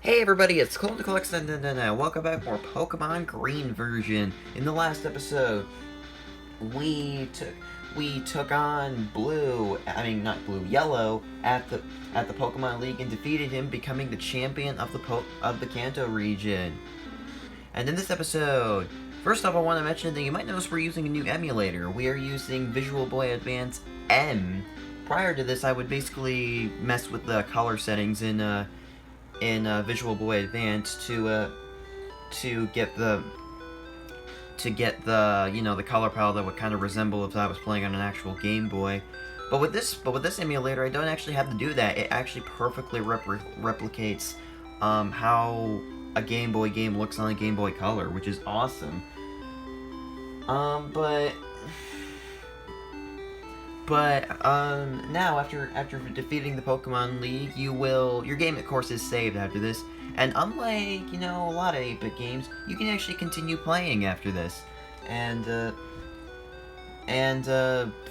Hey everybody, it's Clona Comics Inc. Welcome back for Pokemon Green version. In the last episode, we took on not Blue, Yellow at the Pokemon League and defeated him, becoming the champion of the Kanto region. And in this episode, first off, I want to mention that you might notice we're using a new emulator. We are using Visual Boy Advance M. Prior to this, I would basically mess with the color settings in Visual Boy Advance to get the the color palette that would kind of resemble if I was playing on an actual Game Boy. But with this emulator, I don't actually have to do that. It actually perfectly replicates how a Game Boy game looks on a Game Boy Color, which is awesome. But now after defeating the Pokemon League, your game of course is saved after this. And unlike, a lot of 8-bit games, you can actually continue playing after this. And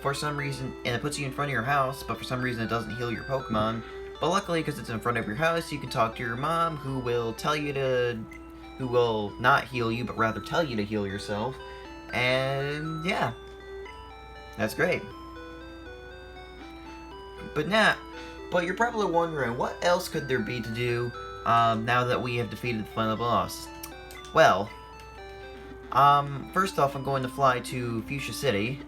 for some reason, and it puts you in front of your house, but for some reason it doesn't heal your Pokemon. But luckily, because it's in front of your house, you can talk to your mom, who will not heal you, but rather tell you to heal yourself. And yeah, that's great. But you're probably wondering, what else could there be to do now that we have defeated the final boss? Well, first off, I'm going to fly to Fuchsia City.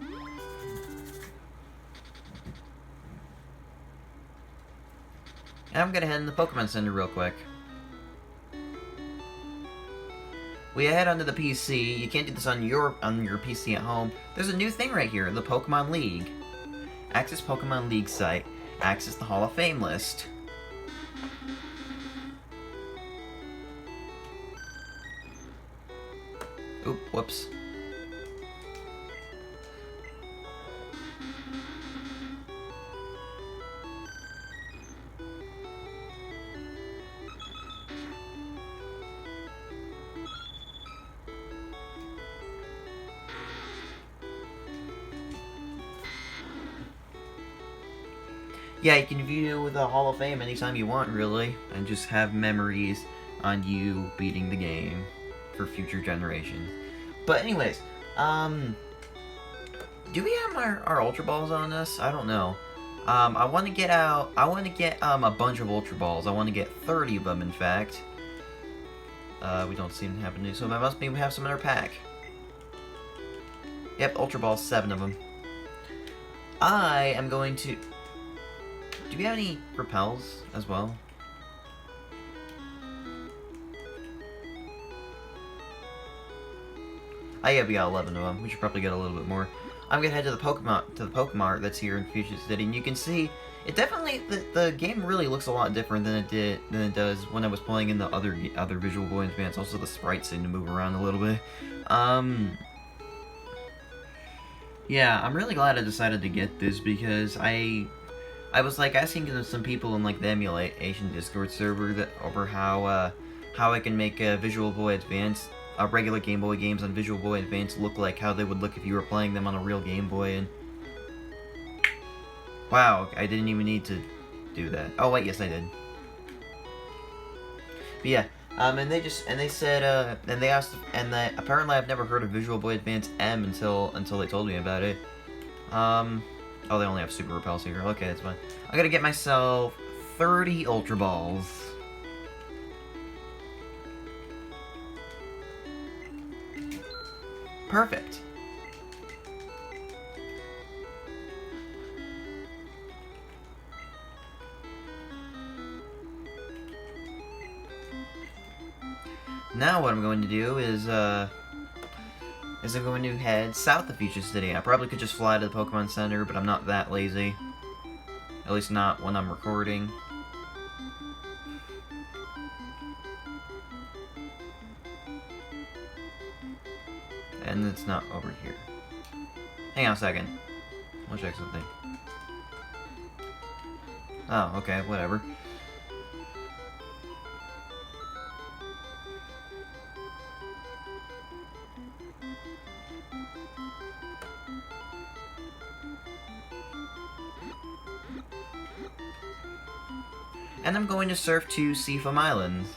And I'm gonna head in the Pokemon Center real quick. We head onto the PC. You can't do this on your PC at home. There's a new thing right here, the Pokemon League. Access Pokemon League site. Access the Hall of Fame list. Oop, whoops. Yeah, you can view the Hall of Fame anytime you want, really, and just have memories on you beating the game for future generations. But anyways, do we have our Ultra Balls on us? I don't know. I want to get a bunch of Ultra Balls. I want to get 30 of them, in fact. We don't seem to have any, so that must mean we have some in our pack. Yep, Ultra Balls, 7 of them. I am going to... Do we have any repels as well? Oh yeah, we got 11 of them. We should probably get a little bit more. I'm gonna head to the Pokemon that's here in Fuchsia City, and you can see it definitely the game really looks a lot different than it does when I was playing in the other Visual Boy Advance. Also, the sprites seem to move around a little bit. Yeah, I'm really glad I decided to get this because I was like asking some people in like the emulation Discord server over how I can make Visual Boy Advance, regular Game Boy games on Visual Boy Advance look like how they would look if you were playing them on a real Game Boy. And wow, I didn't even need to do that. Oh wait, yes I did. But yeah, and they said and they asked, and apparently I've never heard of Visual Boy Advance M until they told me about it. Oh, they only have Super Repels here. Okay, that's fine. I gotta get myself 30 Ultra Balls. Perfect. Now what I'm going to do is I'm going to head south of Fuchsia City. I probably could just fly to the Pokemon Center, but I'm not that lazy. At least not when I'm recording. And it's not over here. Hang on a second. I'll check something. Oh, okay, whatever. And I'm going to surf to Seafoam Islands.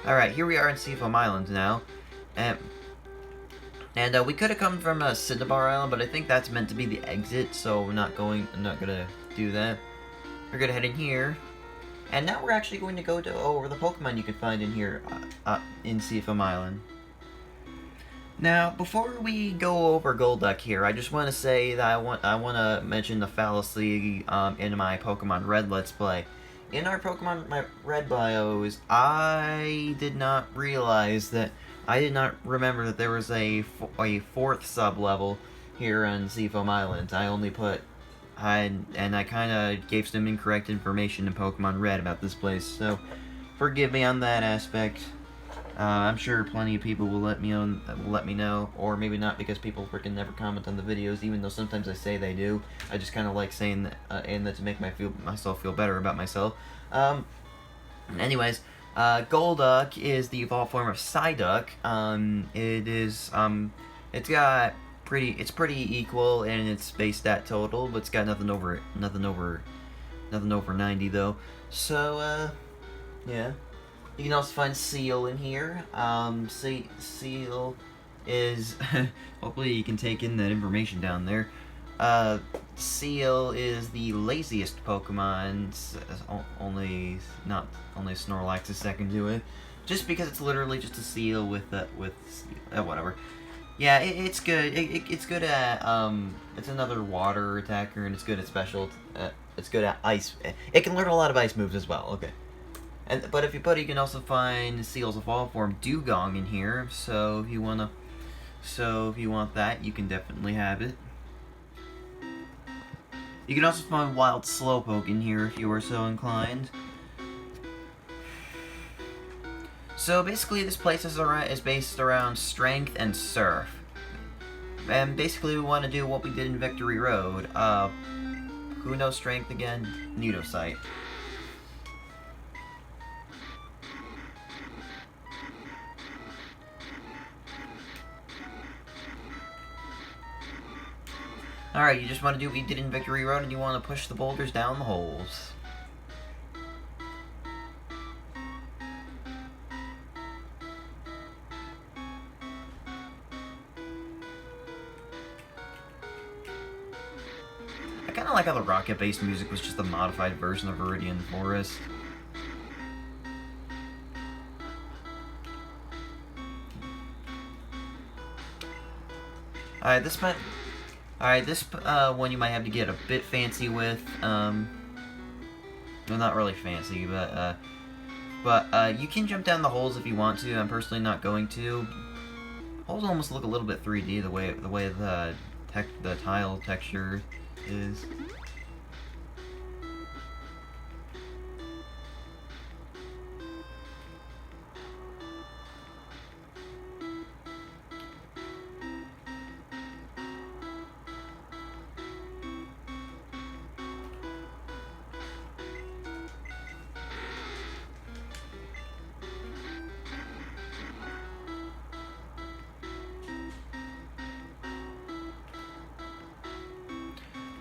Alright, here we are in Seafoam Island now. And we could have come from Cinnabar Island, but I think that's meant to be the exit, so I'm not gonna do that. We're gonna head in here. And now we're actually going to go to over the Pokemon you can find in here, in Seafoam Island. Now, before we go over Golduck here, I just want to say that I want to mention the fallacy in my Pokemon Red Let's Play. In our Pokemon Red bios, I did not remember that there was a fourth sub-level here on Seafoam Island. I only put... I kind of gave some incorrect information in Pokemon Red about this place, so forgive me on that aspect. I'm sure plenty of people will let me know, or maybe not, because people freaking never comment on the videos, even though sometimes I say they do. I just kind of like saying that, and that to make myself feel better about myself. Anyways, Golduck is the evolved form of Psyduck. It's pretty equal in its base stat total, but it's got nothing over 90 though. So yeah. You can also find Seal in here. Seal is hopefully you can take in that information down there. Seal is the laziest Pokemon. Only Snorlax is second to it, just because it's literally just a seal with whatever. Yeah, it's good. It's good at it's another water attacker, and it's good at special. It's good at ice. It can learn a lot of ice moves as well. Okay. But if you you can also find Seal's evolved form Dugong in here. So if you want that, you can definitely have it. You can also find Wild Slowpoke in here if you are so inclined. So basically, this place is based around Strength and Surf. And basically, we want to do what we did in Victory Road. Who knows Strength again? Nudosite. Alright, you just want to do what you did in Victory Road, and you want to push the boulders down the holes. I kind of like how the rocket-based music was just a modified version of Viridian Forest. Alright, this one you might have to get a bit fancy with. Well, not really fancy, but you can jump down the holes if you want to. I'm personally not going to. Holes almost look a little bit 3D the way the tile texture is.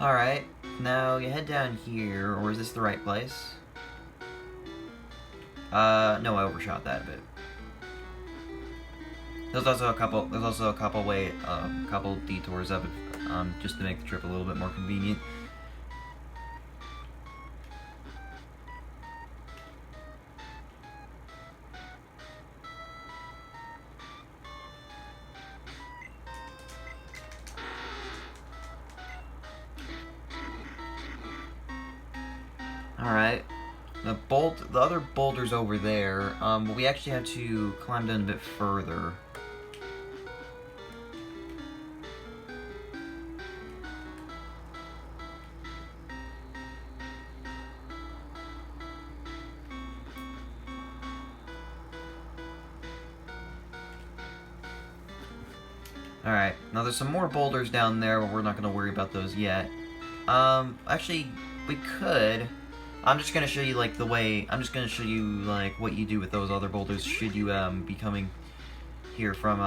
Alright, now you head down here, or is this the right place? No, I overshot that a bit. There's also a couple detours up, just to make the trip a little bit more convenient. Alright, the other boulder's over there, but we actually have to climb down a bit further. Alright, now there's some more boulders down there, but we're not going to worry about those yet. Actually, we could... I'm just gonna show you what you do with those other boulders should you be coming here from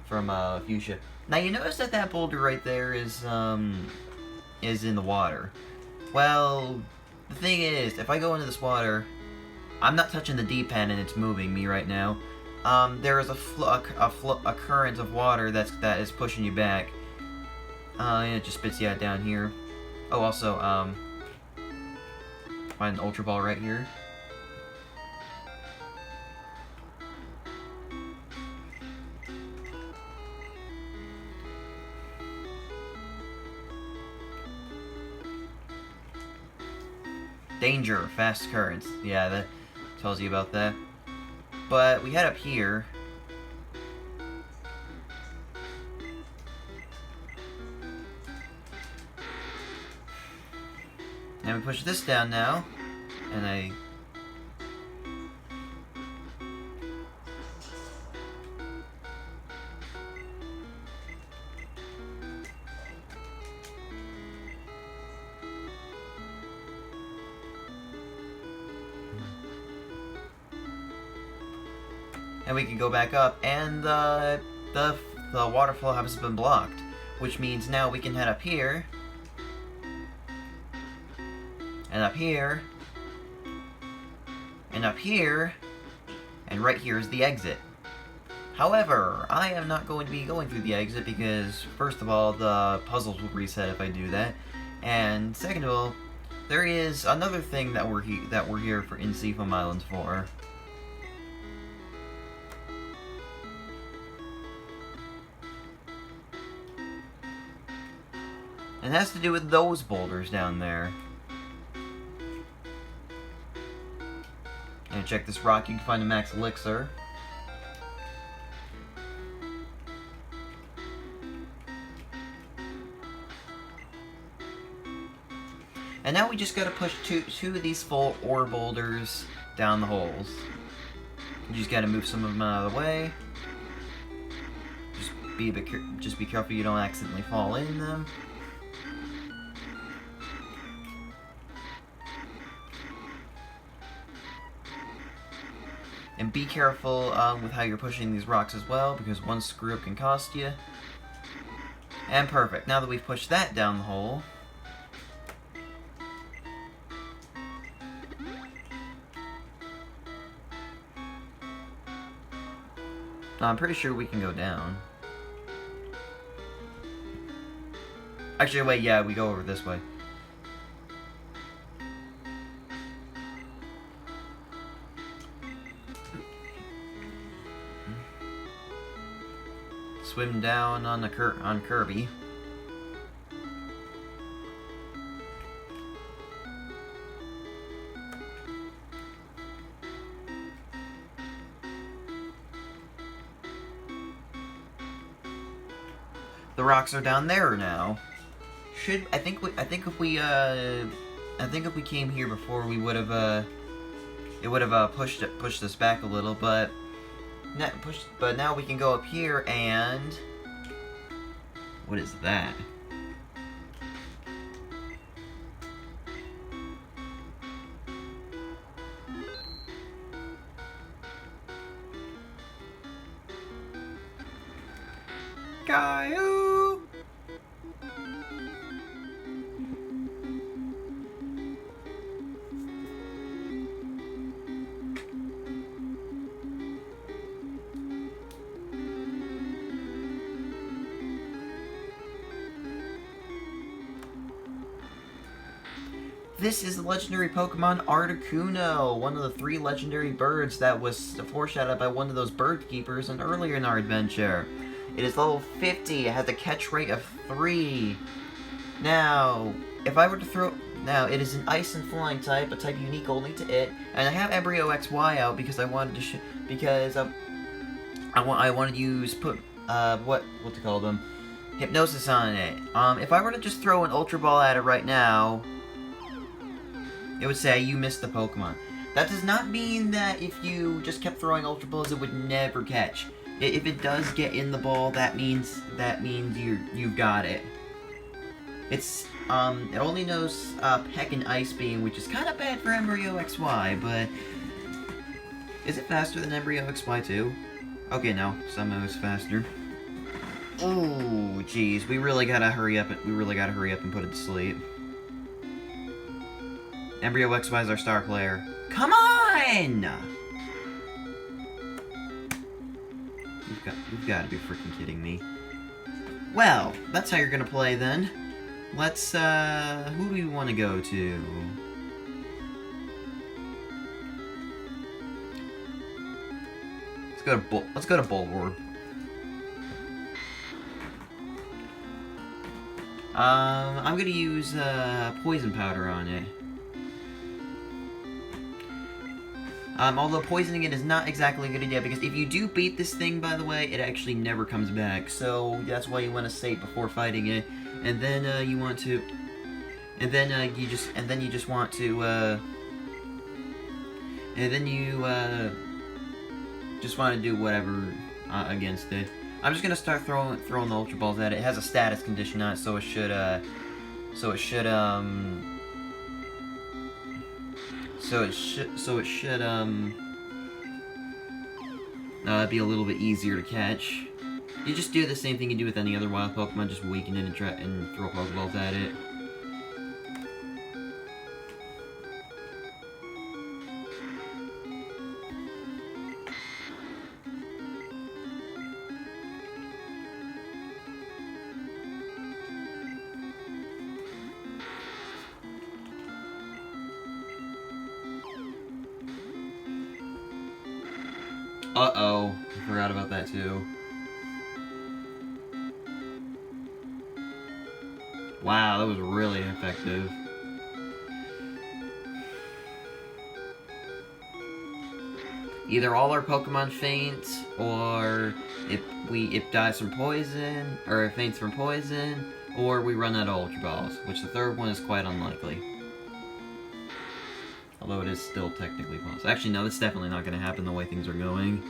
Fuchsia. Now you notice that boulder right there is in the water. Well, the thing is, if I go into this water, I'm not touching the D-pad and it's moving me right now. There is a current of water that is pushing you back. And it just spits you out down here. Oh, also, find an Ultra Ball right here. Danger, fast currents. Yeah, that tells you about that. But we head up here. And we push this down now. And we can go back up, and the water flow has been blocked, which means now we can head up here, and up here, and up here, and right here is the exit. However, I am not going to be going through the exit because, first of all, the puzzles will reset if I do that, and second of all, there is another thing that we're here for in Seafoam Islands for. It has to do with those boulders down there. And check this rock, you can find a max elixir. And now we just gotta push two of these full ore boulders down the holes. You just gotta move some of them out of the way. Just be careful you don't accidentally fall in them. And be careful with how you're pushing these rocks as well, because one screw up can cost you. And perfect. Now that we've pushed that down the hole, I'm pretty sure we can go down. Actually, wait, yeah, we go over this way. Swim down on Kirby. The rocks are down there now. I think if we came here before, we would have it would have pushed us back a little, but now we can go up here and what is that? Caillou! This is the legendary Pokemon Articuno, one of the 3 legendary birds that was foreshadowed by one of those bird keepers earlier in our adventure. It is level 50, it has a catch rate of 3. Now, if I were to throw... Now, it is an Ice and Flying type, a type unique only to it, and I have Embryo XY out because I wanted to I wanted to use what to call them? Hypnosis on it. If I were to just throw an Ultra Ball at it right now, it would say you missed the Pokemon. That does not mean that if you just kept throwing Ultra Balls, it would never catch. If it does get in the ball, that means you've got it. It only knows Peck and Ice Beam, which is kind of bad for Embryo XY, but is it faster than Embryo XY too? Okay, no, somehow it's faster. Oh, jeez, we really gotta hurry up and put it to sleep. Embryo XY is our star player. Come on! on! You've got to be freaking kidding me. Well, that's how you're gonna play then. Let's, who do we want to go to? Let's go to Bulwark. I'm gonna use, poison powder on it. Although poisoning it is not exactly a good idea, because if you do beat this thing, by the way, it actually never comes back. So that's why you want to save before fighting it, and then you want to, and then you just want to, and then you just want to do whatever against it. I'm just gonna start throwing the Ultra Balls at it. It has a status condition on it, so it should be a little bit easier to catch. You just do the same thing you do with any other wild Pokemon, just weaken it and throw Pokeballs at it. Uh-oh, I forgot about that too. Wow, that was really effective. Either all our Pokemon faint, or it dies from poison, or it faints from poison, or we run out of Ultra Balls, which the third one is quite unlikely. Although it is still technically possible. Actually, no, that's definitely not going to happen the way things are going.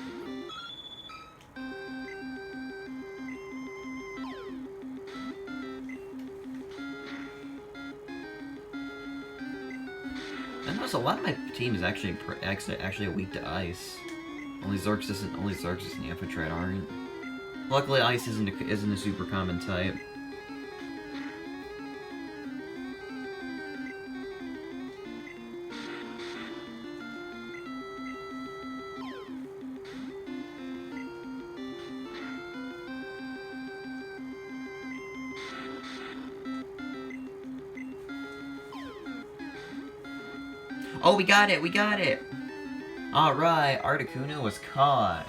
I notice a lot of my team is actually weak to ice. Only Xerxes and Amphitrite aren't. Luckily, ice isn't a super common type. Oh, we got it! We got it! Alright, Articuno was caught.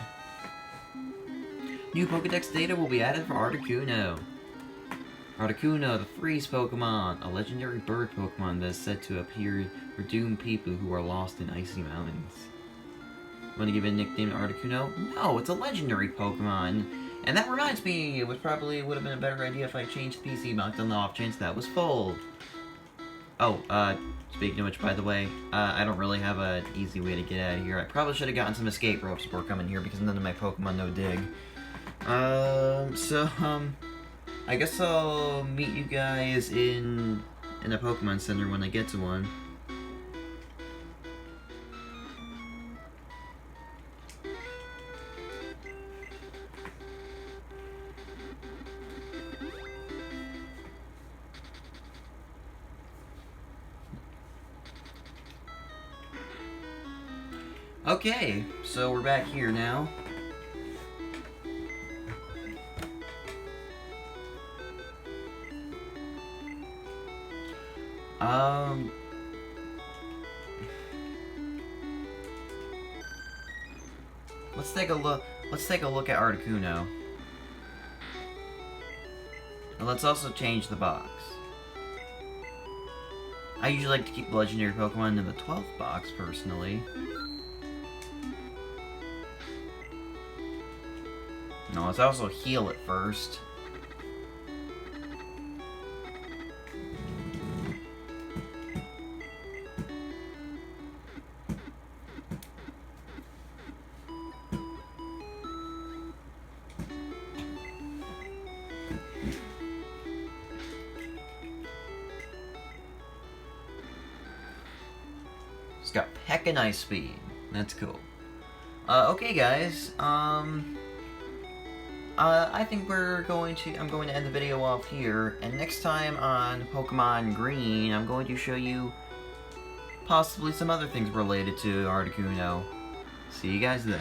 New Pokedex data will be added for Articuno. Articuno, the Freeze Pokemon, a legendary bird Pokemon that is said to appear for doomed people who are lost in icy mountains. Want to give it a nickname to Articuno? No, it's a legendary Pokemon. And that reminds me, it would have been a better idea if I changed the PC box on the off chance that was full. Oh, speaking of which, by the way, I don't really have an easy way to get out of here. I probably should have gotten some escape ropes before coming here, because none of my Pokemon know dig. I guess I'll meet you guys in a Pokemon Center when I get to one. Okay, so we're back here now. Let's take a look at Articuno. And let's also change the box. I usually like to keep legendary Pokemon in the 12th box, personally. No, let's also heal it first. It's got Peck and Ice Speed. That's cool. Okay, guys. I think I'm going to end the video off here, and next time on Pokemon Green, I'm going to show you possibly some other things related to Articuno. See you guys then.